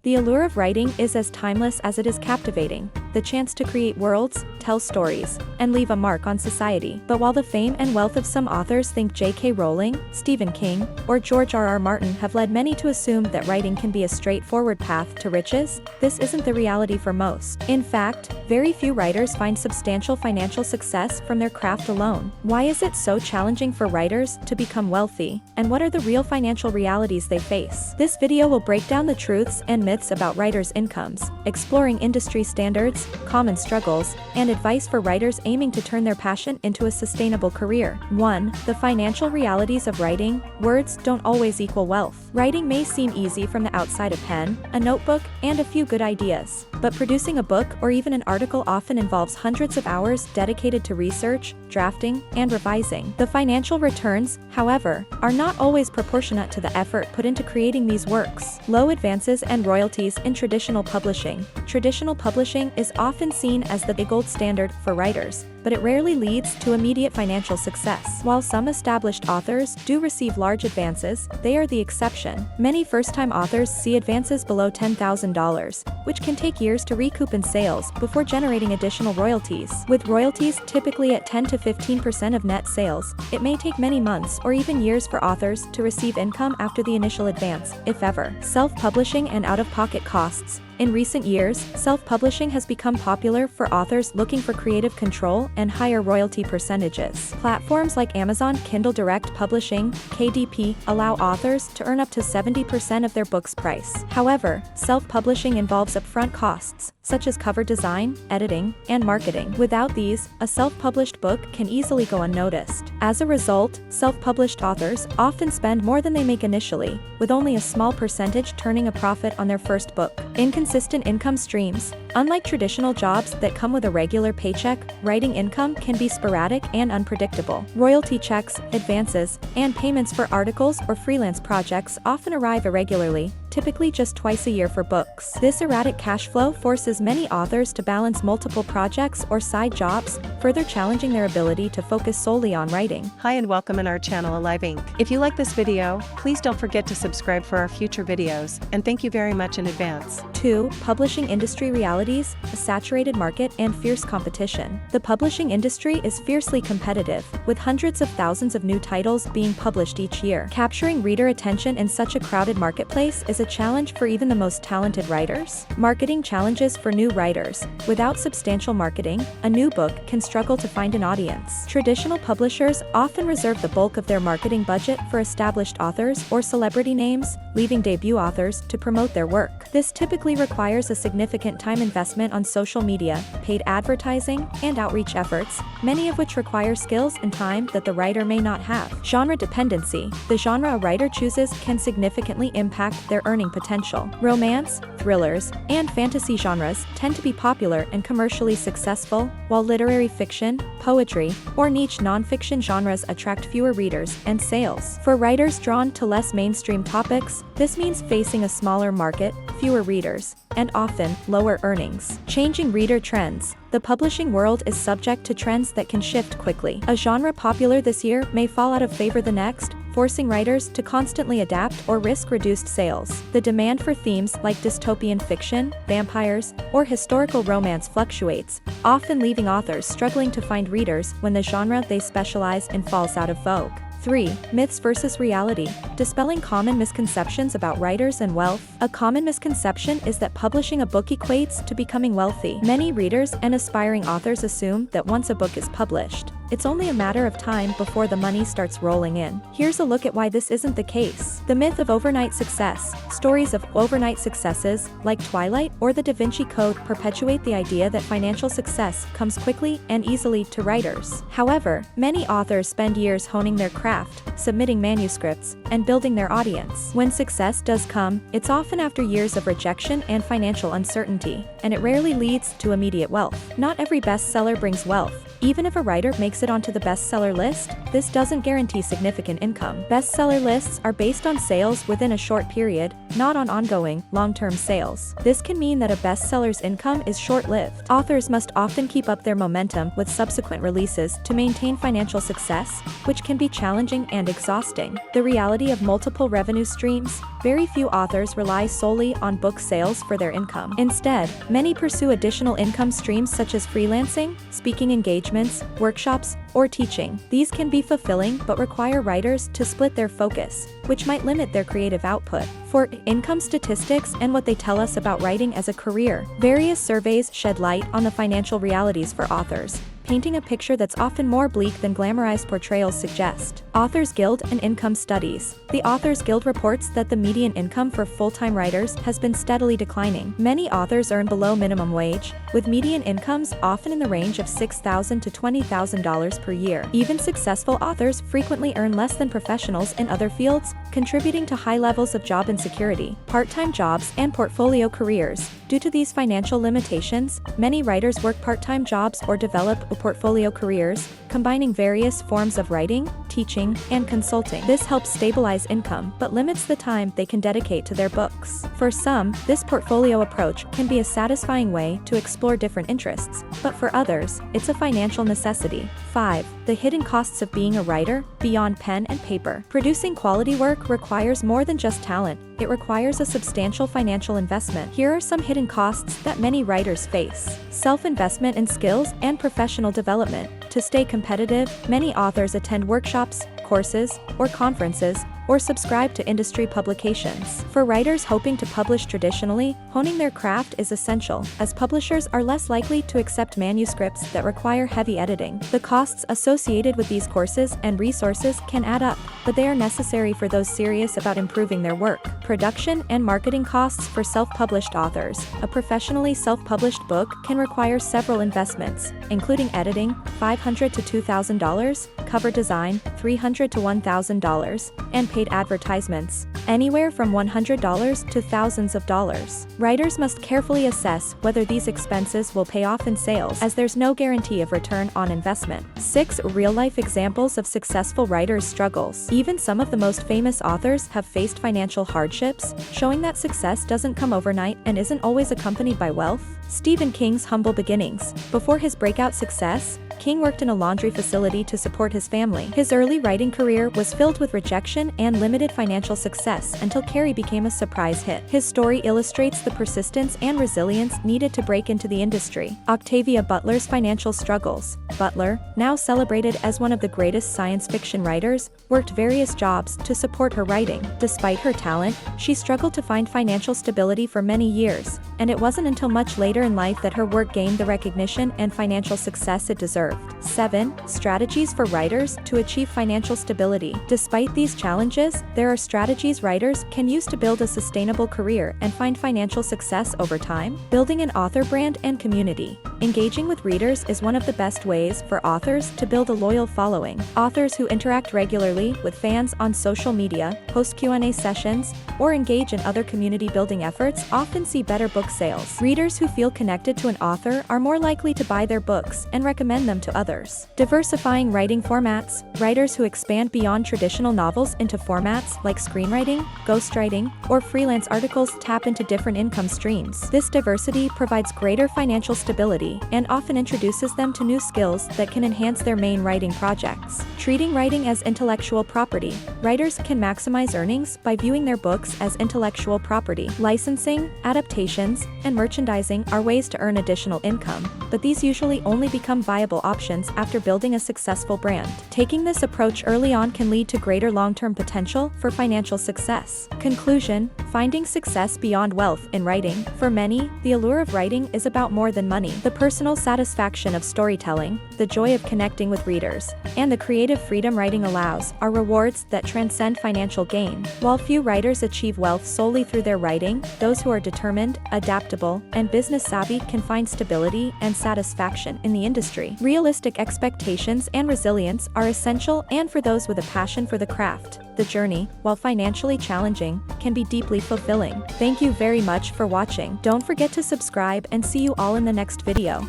The allure of writing is as timeless as it is captivating. The chance to create worlds, tell stories, and leave a mark on society. But while the fame and wealth of some authors think J.K. Rowling, Stephen King, or George R.R. Martin have led many to assume that writing can be a straightforward path to riches, this isn't the reality for most. In fact, very few writers find substantial financial success from their craft alone. Why is it so challenging for writers to become wealthy, and what are the real financial realities they face? This video will break down the truths and myths about writers' incomes, exploring industry standards, common struggles, and advice for writers aiming to turn their passion into a sustainable career. 1. The financial realities of writing. Words don't always equal wealth. Writing may seem easy from the outside: a pen, a notebook, and a few good ideas. But producing a book or even an article often involves hundreds of hours dedicated to research, drafting, and revising. The financial returns, however, are not always proportionate to the effort put into creating these works. Low advances and royalties in traditional publishing. Traditional publishing is often seen as the gold standard for writers, but it rarely leads to immediate financial success. While some established authors do receive large advances, they are the exception. Many first-time authors see advances below $10,000, which can take years to recoup in sales before generating additional royalties. With royalties typically at 10 to 15% of net sales, it may take many months or even years for authors to receive income after the initial advance, if ever. Self-publishing and out-of-pocket costs. In recent years, self-publishing has become popular for authors looking for creative control and higher royalty percentages. Platforms like Amazon Kindle Direct Publishing, KDP, allow authors to earn up to 70% of their book's price. However, self-publishing involves upfront costs, such as cover design, editing, and marketing. Without these, a self-published book can easily go unnoticed. As a result, self-published authors often spend more than they make initially, with only a small percentage turning a profit on their first book. Inconsistent income streams. Unlike traditional jobs that come with a regular paycheck, writing income can be sporadic and unpredictable. Royalty checks, advances, and payments for articles or freelance projects often arrive irregularly, typically just twice a year for books. This erratic cash flow forces many authors to balance multiple projects or side jobs, further challenging their ability to focus solely on writing. Hi and welcome in our channel Alive Inc. If you like this video, please don't forget to subscribe for our future videos, and thank you very much in advance. 2. Publishing industry realities, a saturated market and fierce competition. The publishing industry is fiercely competitive, with hundreds of thousands of new titles being published each year. Capturing reader attention in such a crowded marketplace is a challenge for even the most talented writers. Marketing challenges for new writers. Without substantial marketing, a new book can struggle to find an audience. Traditional publishers often reserve the bulk of their marketing budget for established authors or celebrity names, leaving debut authors to promote their work. This typically requires a significant time investment on social media, paid advertising, and outreach efforts, many of which require skills and time that the writer may not have. Genre dependency. The genre a writer chooses can significantly impact their earning potential. Romance, thrillers, and fantasy genres tend to be popular and commercially successful, while literary fiction, poetry, or niche nonfiction genres attract fewer readers and sales. For writers drawn to less mainstream topics, this means facing a smaller market, fewer readers, and often lower earnings. Changing reader trends. The publishing world is subject to trends that can shift quickly. A genre popular this year may fall out of favor the next, forcing writers to constantly adapt or risk reduced sales. The demand for themes like dystopian fiction, vampires, or historical romance fluctuates, often leaving authors struggling to find readers when the genre they specialize in falls out of vogue. 3. Myths versus reality. Dispelling common misconceptions about writers and wealth. A common misconception is that publishing a book equates to becoming wealthy. Many readers and aspiring authors assume that once a book is published, it's only a matter of time before the money starts rolling in. Here's a look at why this isn't the case. The myth of overnight success. Stories of overnight successes, like Twilight or the Da Vinci Code, perpetuate the idea that financial success comes quickly and easily to writers. However, many authors spend years honing their craft, submitting manuscripts, and building their audience. When success does come, it's often after years of rejection and financial uncertainty, and it rarely leads to immediate wealth. Not every bestseller brings wealth, Even if a writer makes it onto the bestseller list, this doesn't guarantee significant income. Bestseller lists are based on sales within a short period, not on ongoing, long-term sales. This can mean that a bestseller's income is short-lived. Authors must often keep up their momentum with subsequent releases to maintain financial success, which can be challenging and exhausting. The reality of multiple revenue streams: very few authors rely solely on book sales for their income. Instead, many pursue additional income streams such as freelancing, speaking engagements, workshops, or teaching. These can be fulfilling but require writers to split their focus, which might limit their creative output. For income statistics and what they tell us about writing as a career, various surveys shed light on the financial realities for authors, painting a picture that's often more bleak than glamorized portrayals suggest. Authors Guild and Income Studies. The Authors Guild reports that the median income for full-time writers has been steadily declining. Many authors earn below minimum wage, with median incomes often in the range of $6,000 to $20,000 per year. Even successful authors frequently earn less than professionals in other fields, contributing to high levels of job insecurity. Part-time jobs and portfolio careers. Due to these financial limitations, many writers work part-time jobs or develop portfolio careers, combining various forms of writing, teaching, and consulting. This helps stabilize income, but limits the time they can dedicate to their books. For some, this portfolio approach can be a satisfying way to explore different interests, but for others, it's a financial necessity. 5. The hidden costs of being a writer, beyond pen and paper. Producing quality work requires more than just talent. It requires a substantial financial investment. Here are some hidden costs that many writers face. Self-investment in skills and professional development. To stay competitive, many authors attend workshops, courses, or conferences, or subscribe to industry publications. For writers hoping to publish traditionally, honing their craft is essential, as publishers are less likely to accept manuscripts that require heavy editing. The costs associated with these courses and resources can add up, but they are necessary for those serious about improving their work. Production and marketing costs for self-published authors. A professionally self-published book can require several investments, including editing, $500 to $2,000, cover design, $300 to $1,000, and paid advertisements, anywhere from $100 to thousands of dollars. Writers must carefully assess whether these expenses will pay off in sales, as there's no guarantee of return on investment. 6. Real-life examples of successful writers' struggles. Even some of the most famous authors have faced financial hardships, showing that success doesn't come overnight and isn't always accompanied by wealth. Stephen King's humble beginnings. Before his breakout success, King worked in a laundry facility to support his family. His early writing career was filled with rejection and limited financial success until Carrie became a surprise hit. His story illustrates the persistence and resilience needed to break into the industry. Octavia Butler's financial struggles. Butler, now celebrated as one of the greatest science fiction writers, worked various jobs to support her writing. Despite her talent, she struggled to find financial stability for many years, and it wasn't until much later in life that her work gained the recognition and financial success it deserved. 7. Strategies for writers to achieve financial stability. Despite these challenges, there are strategies writers can use to build a sustainable career and find financial success over time. Building an author brand and community. Engaging with readers is one of the best ways for authors to build a loyal following. Authors who interact regularly with fans on social media, host Q&A sessions, or engage in other community-building efforts often see better book sales. Readers who feel connected to an author are more likely to buy their books and recommend them to others. Diversifying writing formats. Writers who expand beyond traditional novels into formats like screenwriting, ghostwriting, or freelance articles tap into different income streams. This diversity provides greater financial stability and often introduces them to new skills that can enhance their main writing projects. Treating writing as intellectual property. Writers can maximize earnings by viewing their books as intellectual property. Licensing, adaptations, and merchandising are ways to earn additional income, but these usually only become viable options after building a successful brand. Taking this approach early on can lead to greater long-term potential for financial success. Conclusion: finding success beyond wealth in writing. For many, the allure of writing is about more than money. The personal satisfaction of storytelling, the joy of connecting with readers, and the creative freedom writing allows are rewards that transcend financial gain. While few writers achieve wealth solely through their writing, those who are determined, adaptable, and business savvy can find stability and satisfaction in the industry. Realistic expectations and resilience are essential, and for those with a passion for the craft, the journey, while financially challenging, can be deeply fulfilling. Thank you very much for watching. Don't forget to subscribe and see you all in the next video.